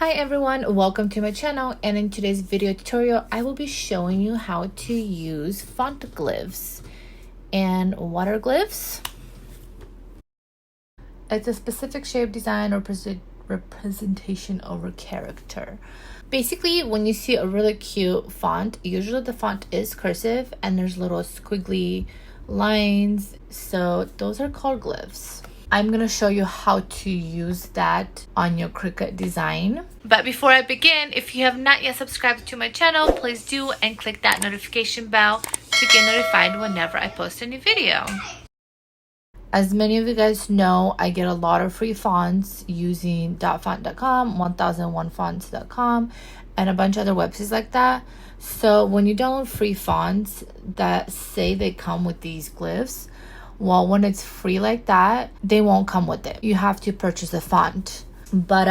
Hi everyone, welcome to my channel, and in today's video tutorial I will be showing you how to use font glyphs. And what are glyphs? It's a specific shape, design, or representation of a character. Basically, when you see a really cute font, usually the font is cursive and there's little squiggly lines, so those are called glyphs. I'm gonna show you how to use that on your Cricut Design. But before I begin, if you have not yet subscribed to my channel, please do and click that notification bell to get notified whenever I post a new video. As many of you guys know, I get a lot of free fonts using .font.com, 1001fonts.com, and a bunch of other websites like that. So when you download free fonts that say they come with these glyphs, well, when it's free like that, they won't come with it. You have to purchase a font. But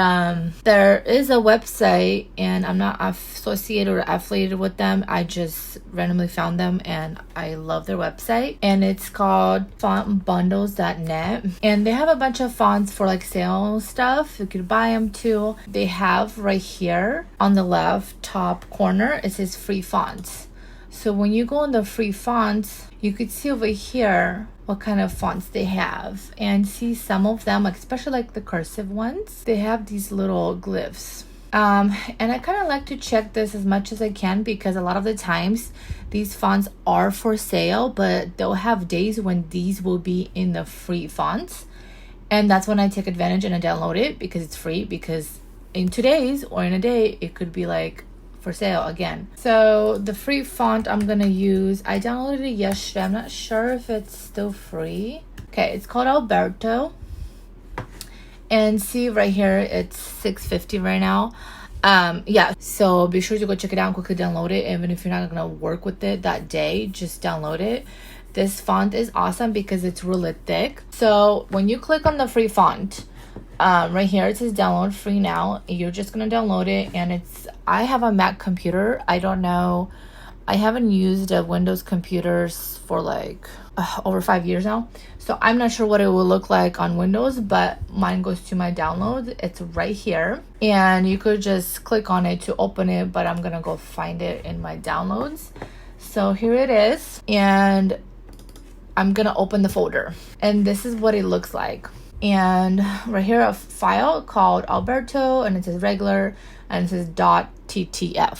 there is a website, and I'm not associated or affiliated with them. I just randomly found them and I love their website, and it's called fontbundles.net, and they have a bunch of fonts for like sale stuff. You could buy them too. They have right here on the left top corner, it says free fonts. So when you go on the free fonts, you could see over here what kind of fonts they have, and see some of them, like especially like the cursive ones, they have these little glyphs. And I kind of like to check this as much as I can, because a lot of the times these fonts are for sale, but they'll have days when these will be in the free fonts, and that's when I take advantage and I download it because it's free. Because in 2 days or in a day it could be like for sale again. So the free font I'm gonna use, I downloaded it yesterday. I'm not sure if it's still free. Okay, it's called Alberto, and see right here it's $6.50 right now. Yeah, so be sure to go check it out and quickly download it. Even if you're not gonna work with it that day, just download it. This font is awesome because it's really thick. So when you click on the free font, right here it says download free now. You're just gonna download it, and I have a Mac computer. I don't know, I haven't used a Windows computers for like over 5 years now, so I'm not sure what it will look like on Windows, but mine goes to my downloads. It's right here, and you could just click on it to open it, but I'm gonna go find it in my downloads. So here it is, and I'm gonna open the folder, and this is what it looks like. And right here a file called Alberto, and it says regular, and it says .ttf.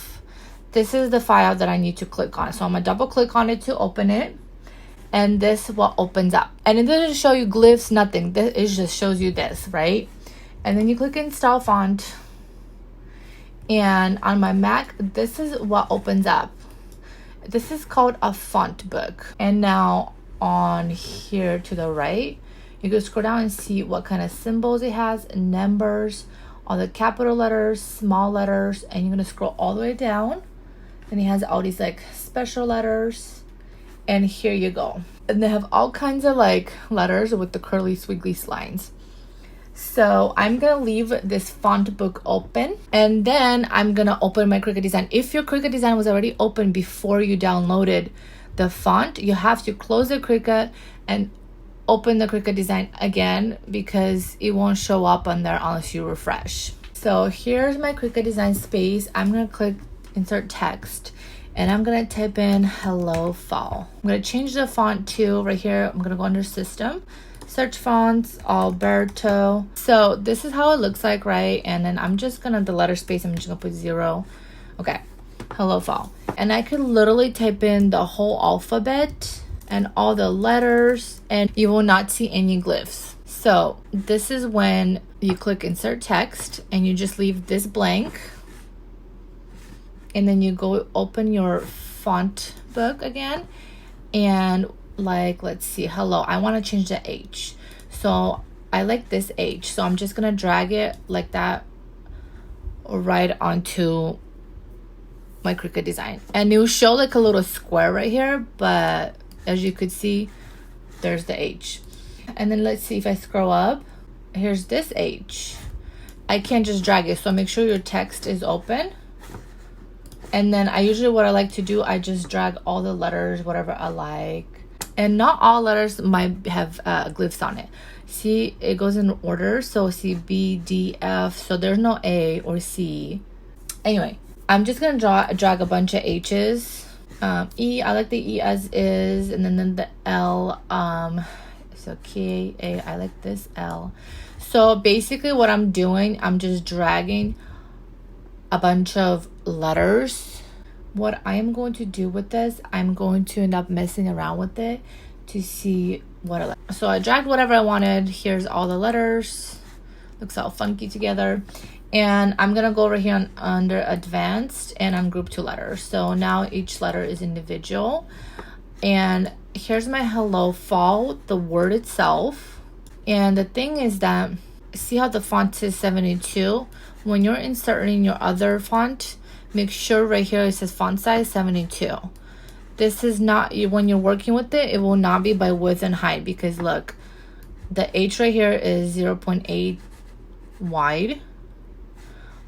This is the file that I need to click on, so I'm gonna double click on it to open it, and this is what opens up. And it doesn't show you glyphs, nothing. It just shows you this, right? And then you click install font, and on my Mac this is what opens up. This is called a font book. And now on here to the right, you can scroll down and see what kind of symbols it has, numbers, all the capital letters, small letters, and you're gonna scroll all the way down. And it has all these like special letters, and here you go. And they have all kinds of like letters with the curly squiggly lines. So I'm gonna leave this font book open, and then I'm gonna open my Cricut Design. If your Cricut Design was already open before you downloaded the font, you have to close the Cricut and open the Cricut Design again, because it won't show up on there unless you refresh. So here's my Cricut Design space. I'm gonna click insert text, and I'm gonna type in hello fall. I'm gonna change the font to right here. I'm gonna go under system, search fonts, Alberto. So this is how it looks like, right? And then I'm just gonna, the letter space, I'm just gonna put 0. Okay, hello fall. And I could literally type in the whole alphabet and all the letters, and you will not see any glyphs. So this is when you click insert text, and you just leave this blank, and then you go open your font book again, and like, let's see, hello, I want to change the H, so I like this H, so I'm just gonna drag it like that right onto my Cricut Design, and it will show like a little square right here, but as you could see, there's the H. And then let's see if I scroll up, here's this H. I can't just drag it, so make sure your text is open. And then what I like to do, I just drag all the letters, whatever I like. And not all letters might have glyphs on it. See, it goes in order. So see B, D, F. So there's no A or C. Anyway, I'm just gonna drag a bunch of H's. E, I like the E as is, and then the L. So K, A, I like this L. So basically what I'm doing, I'm just dragging a bunch of letters. What I am going to do with this, I'm going to end up messing around with it to see what I like. So I dragged whatever I wanted. Here's all the letters. Looks all funky together. And I'm gonna go over here under advanced and ungroup 2 letters. So now each letter is individual. And here's my hello fall, the word itself. And the thing is that, see how the font says 72? When you're inserting your other font, make sure right here it says font size 72. This is not, when you're working with it, it will not be by width and height, because look, the H right here is 0.8 wide,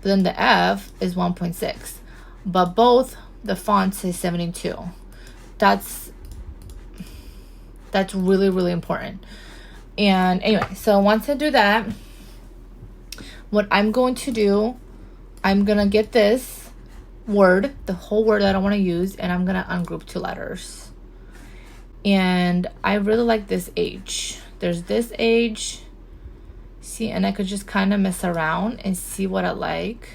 but then the F is 1.6, but both the fonts is 72. That's really, really important. And anyway, so once I do that, what I'm going to do, I'm gonna get this word, the whole word that I want to use, and I'm gonna ungroup 2 letters. And I really like this H. There's this H. See, and I could just kind of mess around and see what I like.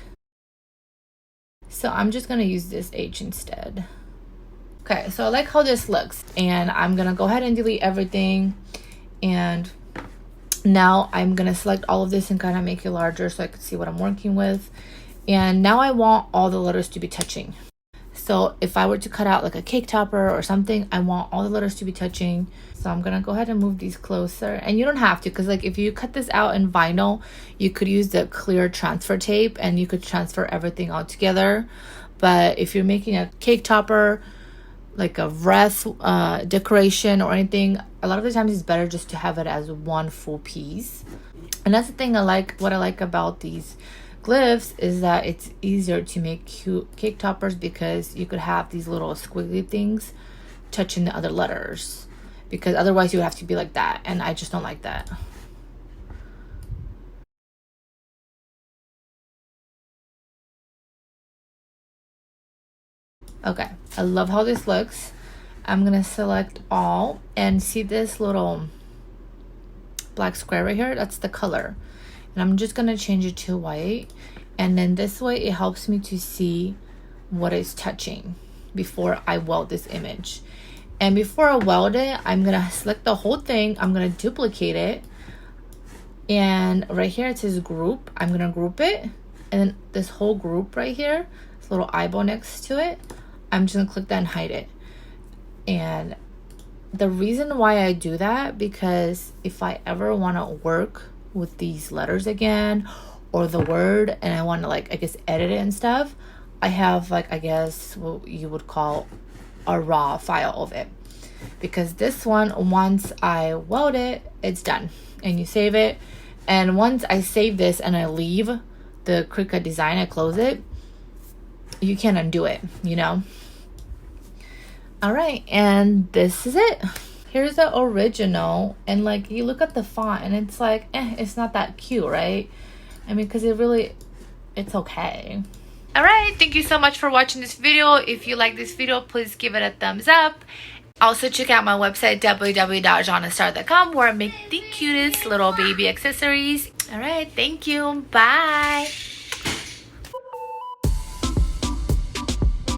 So I'm just gonna use this H instead. Okay, so I like how this looks, and I'm gonna go ahead and delete everything. And now I'm gonna select all of this and kind of make it larger so I can see what I'm working with. And now I want all the letters to be touching. So if I were to cut out like a cake topper or something, I want all the letters to be touching. So I'm gonna go ahead and move these closer. And you don't have to, because like if you cut this out in vinyl, you could use the clear transfer tape and you could transfer everything all together. But if you're making a cake topper, like a wreath decoration or anything, a lot of the times it's better just to have it as one full piece. And that's the thing what I like about these glyphs is that it's easier to make cute cake toppers, because you could have these little squiggly things touching the other letters, because otherwise you would have to be like that, and I just don't like that. Okay, I love how this looks. I'm gonna select all, and see this little black square right here, that's the color. And I'm just gonna change it to white, and then this way it helps me to see what is touching before I weld this image. And before I weld it, I'm gonna select the whole thing, I'm gonna duplicate it, and right here it says group, I'm gonna group it, and then this whole group right here, this little eyeball next to it, I'm just gonna click that and hide it. And the reason why I do that, because if I ever want to work with these letters again or the word, and I want to like, I guess, edit it and stuff, I have like, I guess what you would call a raw file of it. Because this one, once I weld it, it's done, and you save it. And once I save this and I leave the Cricut Design, I close it, you can't undo it, you know. All right, and this is it. Here's the original, and like you look at the font and it's like, it's not that cute, right? I mean, because it's okay. All right, thank you so much for watching this video. If you like this video, please give it a thumbs up. Also check out my website, www.zhannastar.com, where I make the cutest little baby accessories. All right, thank you. Bye.